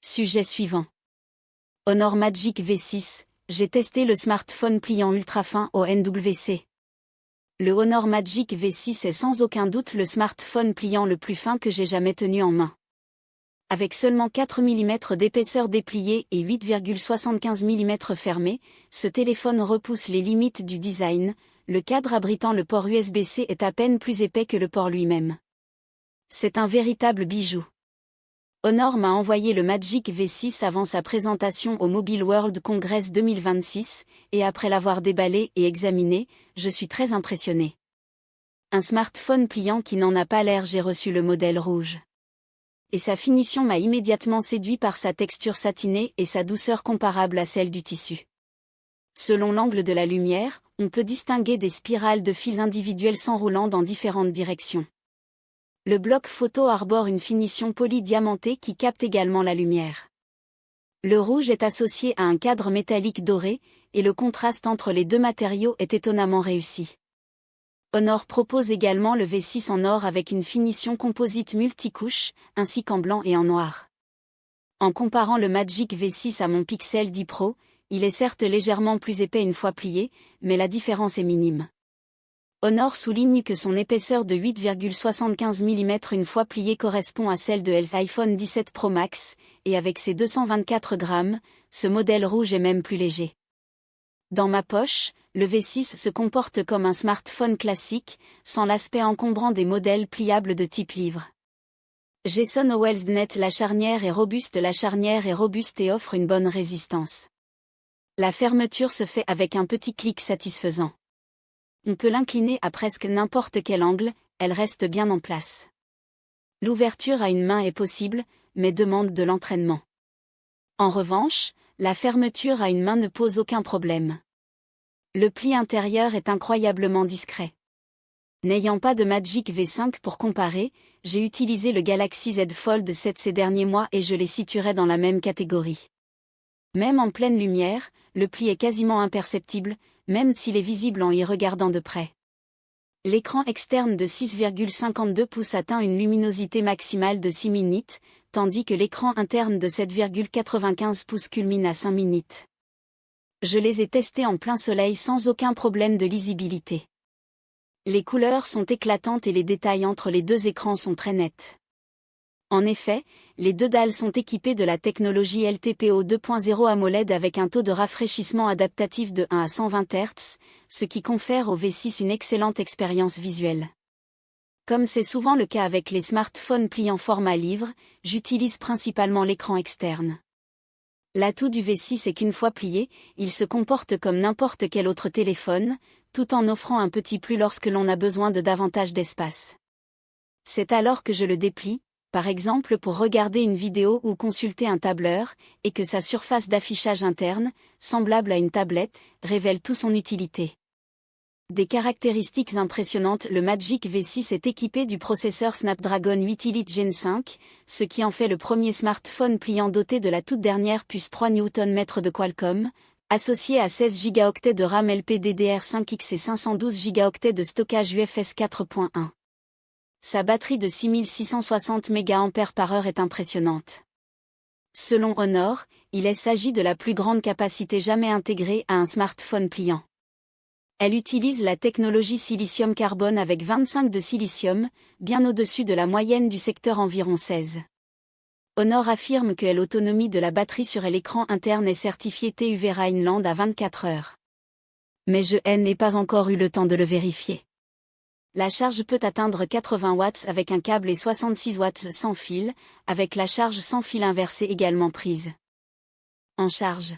Sujet suivant. Honor Magic V6, j'ai testé le smartphone pliant ultra fin au NWC. Le Honor Magic V6 est sans aucun doute le smartphone pliant le plus fin que j'ai jamais tenu en main. Avec seulement 4 mm d'épaisseur dépliée et 8,75 mm fermé, ce téléphone repousse les limites du design, le cadre abritant le port USB-C est à peine plus épais que le port lui-même. C'est un véritable bijou. Honor m'a envoyé le Magic V6 avant sa présentation au Mobile World Congress 2026, et après l'avoir déballé et examiné, je suis très impressionné. Un smartphone pliant qui n'en a pas l'air. J'ai reçu le modèle rouge. Et sa finition m'a immédiatement séduit par sa texture satinée et sa douceur comparable à celle du tissu. Selon l'angle de la lumière, on peut distinguer des spirales de fils individuels s'enroulant dans différentes directions. Le bloc photo arbore une finition polie diamantée qui capte également la lumière. Le rouge est associé à un cadre métallique doré, et le contraste entre les deux matériaux est étonnamment réussi. Honor propose également le V6 en or avec une finition composite multicouche, ainsi qu'en blanc et en noir. En comparant le Magic V6 à mon Pixel 10 Pro, il est certes légèrement plus épais une fois plié, mais la différence est minime. Honor souligne que son épaisseur de 8,75 mm une fois pliée correspond à celle de l'iPhone 17 Pro Max, et avec ses 224 grammes, ce modèle rouge est même plus léger. Dans ma poche, le V6 se comporte comme un smartphone classique, sans l'aspect encombrant des modèles pliables de type livre. Jason Owens-Net La charnière est robuste et offre une bonne résistance. La fermeture se fait avec un petit clic satisfaisant. On peut l'incliner à presque n'importe quel angle, elle reste bien en place. L'ouverture à une main est possible, mais demande de l'entraînement. En revanche, la fermeture à une main ne pose aucun problème. Le pli intérieur est incroyablement discret. N'ayant pas de Magic V5 pour comparer, j'ai utilisé le Galaxy Z Fold 7 ces derniers mois et je les situerai dans la même catégorie. Même en pleine lumière, le pli est quasiment imperceptible, même s'il est visible en y regardant de près. L'écran externe de 6,52 pouces atteint une luminosité maximale de 6 000 nits, tandis que l'écran interne de 7,95 pouces culmine à 5 000 nits. Je les ai testés en plein soleil sans aucun problème de lisibilité. Les couleurs sont éclatantes et les détails entre les deux écrans sont très nets. En effet, les deux dalles sont équipées de la technologie LTPO 2.0 AMOLED avec un taux de rafraîchissement adaptatif de 1 à 120 Hz, ce qui confère au V6 une excellente expérience visuelle. Comme c'est souvent le cas avec les smartphones pliants format livre, j'utilise principalement l'écran externe. L'atout du V6 est qu'une fois plié, il se comporte comme n'importe quel autre téléphone, tout en offrant un petit plus lorsque l'on a besoin de davantage d'espace. C'est alors que je le déplie, par exemple pour regarder une vidéo ou consulter un tableur, et que sa surface d'affichage interne, semblable à une tablette, révèle toute son utilité. Des caractéristiques impressionnantes. Le Magic V6 est équipé du processeur Snapdragon 8 Elite Gen 5, ce qui en fait le premier smartphone pliant doté de la toute dernière puce 3 Nm de Qualcomm, associé à 16 Go de RAM LPDDR5X et 512 Go de stockage UFS 4.1. Sa batterie de 6660 mAh est impressionnante. Selon Honor, il s'agit de la plus grande capacité jamais intégrée à un smartphone pliant. Elle utilise la technologie silicium-carbone avec 25 de silicium, bien au-dessus de la moyenne du secteur environ 16. Honor affirme que l'autonomie de la batterie sur l'écran interne est certifiée TÜV Rheinland à 24 heures. Mais je n'ai pas encore eu le temps de le vérifier. La charge peut atteindre 80 watts avec un câble et 66 watts sans fil, avec la charge sans fil inversée également prise. En charge.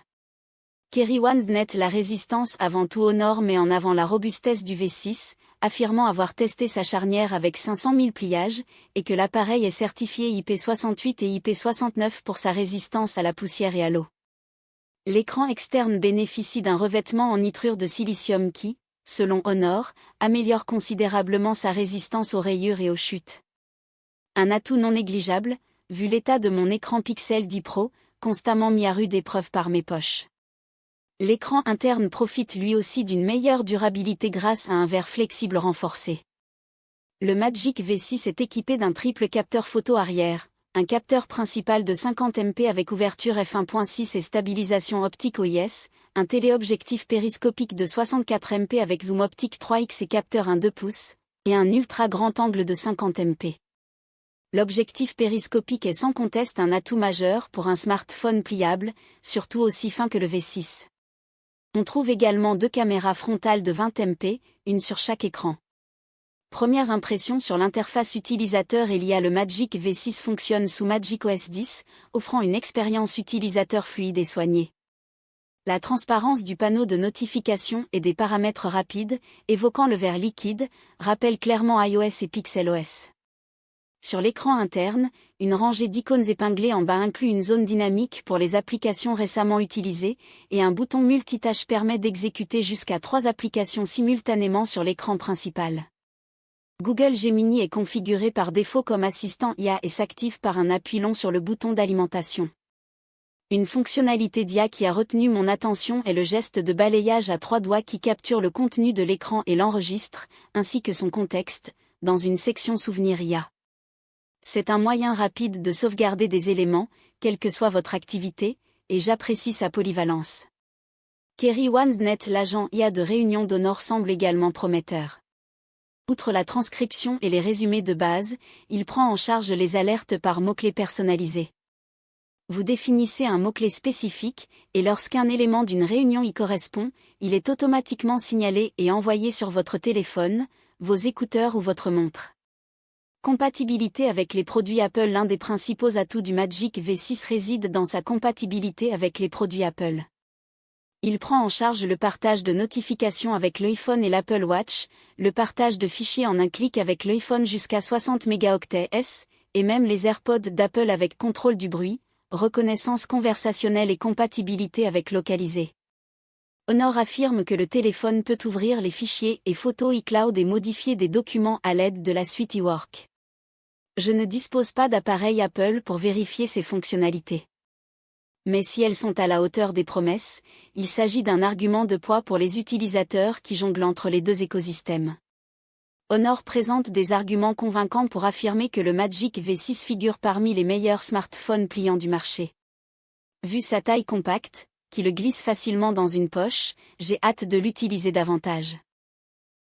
Kerry Owens-Net La résistance avant tout. Honor met en avant la robustesse du V6, affirmant avoir testé sa charnière avec 500 000 pliages, et que l'appareil est certifié IP68 et IP69 pour sa résistance à la poussière et à l'eau. L'écran externe bénéficie d'un revêtement en nitrure de silicium qui, selon Honor, améliore considérablement sa résistance aux rayures et aux chutes. Un atout non négligeable, vu l'état de mon écran Pixel 10 Pro, constamment mis à rude épreuve par mes poches. L'écran interne profite lui aussi d'une meilleure durabilité grâce à un verre flexible renforcé. Le Magic V6 est équipé d'un triple capteur photo arrière, un capteur principal de 50 MP avec ouverture f1.6 et stabilisation optique OIS, un téléobjectif périscopique de 64 MP avec zoom optique 3x et capteur 1.2 pouces, et un ultra grand angle de 50 MP. L'objectif périscopique est sans conteste un atout majeur pour un smartphone pliable, surtout aussi fin que le V6. On trouve également 2 caméras frontales de 20 MP, une sur chaque écran. Premières impressions sur l'interface utilisateur. Le Magic V6 fonctionne sous macOS 10, offrant une expérience utilisateur fluide et soignée. La transparence du panneau de notification et des paramètres rapides, évoquant le vert liquide, rappelle clairement iOS et pixelOS. Sur l'écran interne, une rangée d'icônes épinglées en bas inclut une zone dynamique pour les applications récemment utilisées, et un bouton multitâche permet d'exécuter jusqu'à 3 applications simultanément sur l'écran principal. Google Gemini est configuré par défaut comme assistant IA et s'active par un appui long sur le bouton d'alimentation. Une fonctionnalité d'IA qui a retenu mon attention est le geste de balayage à 3 doigts qui capture le contenu de l'écran et l'enregistre, ainsi que son contexte, dans une section Souvenirs IA. C'est un moyen rapide de sauvegarder des éléments, quelle que soit votre activité, et j'apprécie sa polyvalence. Kerry OneNet, l'agent IA de réunion d'Honor, semble également prometteur. Outre la transcription et les résumés de base, il prend en charge les alertes par mots-clés personnalisés. Vous définissez un mot-clé spécifique, et lorsqu'un élément d'une réunion y correspond, il est automatiquement signalé et envoyé sur votre téléphone, vos écouteurs ou votre montre. Compatibilité avec les produits Apple. L'un des principaux atouts du Magic V6 réside dans sa compatibilité avec les produits Apple. Il prend en charge le partage de notifications avec l'iPhone et l'Apple Watch, le partage de fichiers en un clic avec l'iPhone jusqu'à 60 mégaoctets s, et même les AirPods d'Apple avec contrôle du bruit, reconnaissance conversationnelle et compatibilité avec localisé. Honor affirme que le téléphone peut ouvrir les fichiers et photos iCloud et modifier des documents à l'aide de la suite eWork. Je ne dispose pas d'appareil Apple pour vérifier ces fonctionnalités. Mais si elles sont à la hauteur des promesses, il s'agit d'un argument de poids pour les utilisateurs qui jonglent entre les deux écosystèmes. Honor présente des arguments convaincants pour affirmer que le Magic V6 figure parmi les meilleurs smartphones pliants du marché. Vu sa taille compacte, qui le glisse facilement dans une poche, j'ai hâte de l'utiliser davantage.